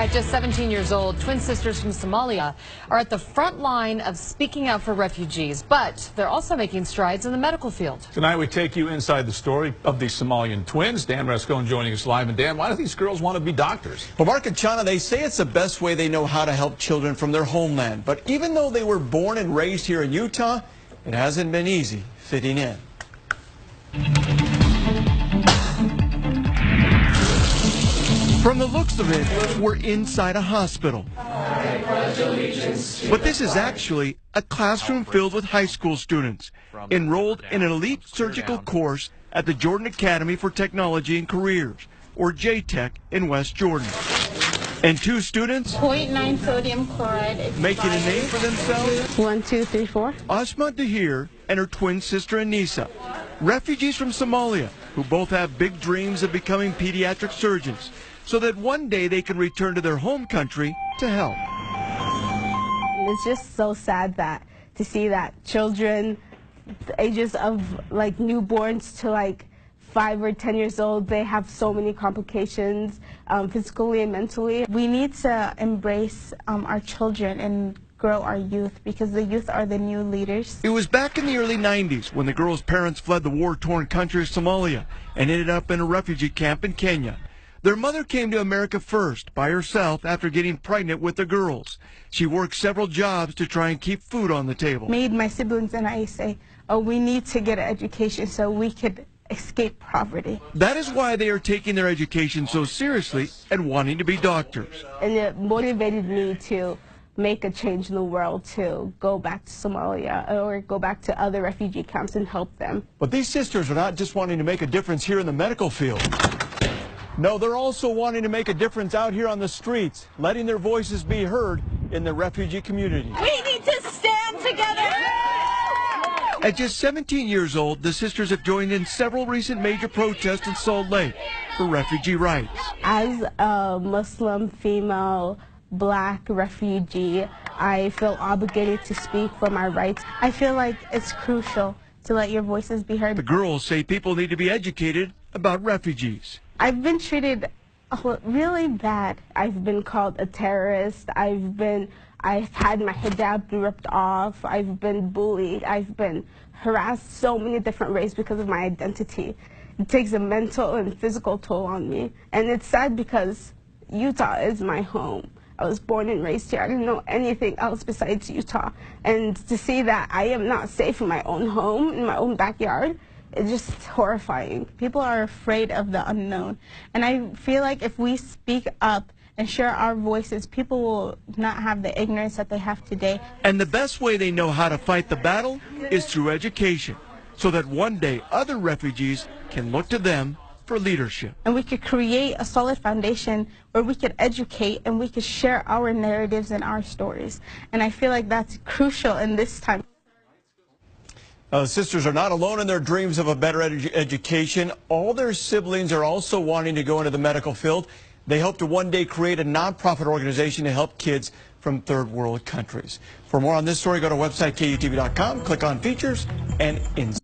At just 17 years old, twin sisters from Somalia are at the front line of speaking out for refugees, but they're also making strides in the medical field. Tonight we take you inside the story of the Somalian twins. Dan Rascone joining us live. And Dan, why do these girls want to be doctors? Well, Mark and Chana, they say it's the best way they know how to help children from their homeland. But even though they were born and raised here in Utah, it hasn't been easy fitting in. From the looks of it, we're inside a hospital. But this is actually a classroom filled with high school students enrolled in an elite surgical course at the Jordan Academy for Technology and Careers, or JTech, in West Jordan. And two students 0.9 sodium chloride making a name for themselves. 1, 2, 3, 4. Asma Dahir and her twin sister Anissa, refugees from Somalia, who both have big dreams of becoming pediatric surgeons, so that one day they can return to their home country to help. It's just so sad to see that children, the ages of like newborns to like 5 or 10 years old, they have so many complications, physically and mentally. We need to embrace our children and grow our youth, because the youth are the new leaders. It was back in the early 90s when the girls' parents fled the war-torn country of Somalia and ended up in a refugee camp in Kenya. Their mother came to America first by herself after getting pregnant with the girls. She worked several jobs to try and keep food on the table. Made my siblings and I say, oh, we need to get an education so we could escape poverty. That is why they are taking their education so seriously and wanting to be doctors. And it motivated me to make a change in the world, to go back to Somalia or go back to other refugee camps and help them. But these sisters are not just wanting to make a difference here in the medical field. No, they're also wanting to make a difference out here on the streets, letting their voices be heard in the refugee community. We need to stand together! At just 17 years old, the sisters have joined in several recent major protests in Salt Lake for refugee rights. As a Muslim, female, black refugee, I feel obligated to speak for my rights. I feel like it's crucial to let your voices be heard. The girls say people need to be educated about refugees. I've been treated really bad. I've been called a terrorist. I've had my hijab ripped off. I've been bullied. I've been harassed so many different ways because of my identity. It takes a mental and physical toll on me. And it's sad because Utah is my home. I was born and raised here. I didn't know anything else besides Utah. And to see that I am not safe in my own home, in my own backyard, it's just horrifying. People are afraid of the unknown. And I feel like if we speak up and share our voices, people will not have the ignorance that they have today. And the best way they know how to fight the battle is through education, so that one day other refugees can look to them for leadership. And we could create a solid foundation where we could educate and we could share our narratives and our stories. And I feel like that's crucial in this time. The sisters are not alone in their dreams of a better education. All their siblings are also wanting to go into the medical field. They hope to one day create a nonprofit organization to help kids from third world countries. For more on this story, go to our website, KUTV.com, click on features and inside.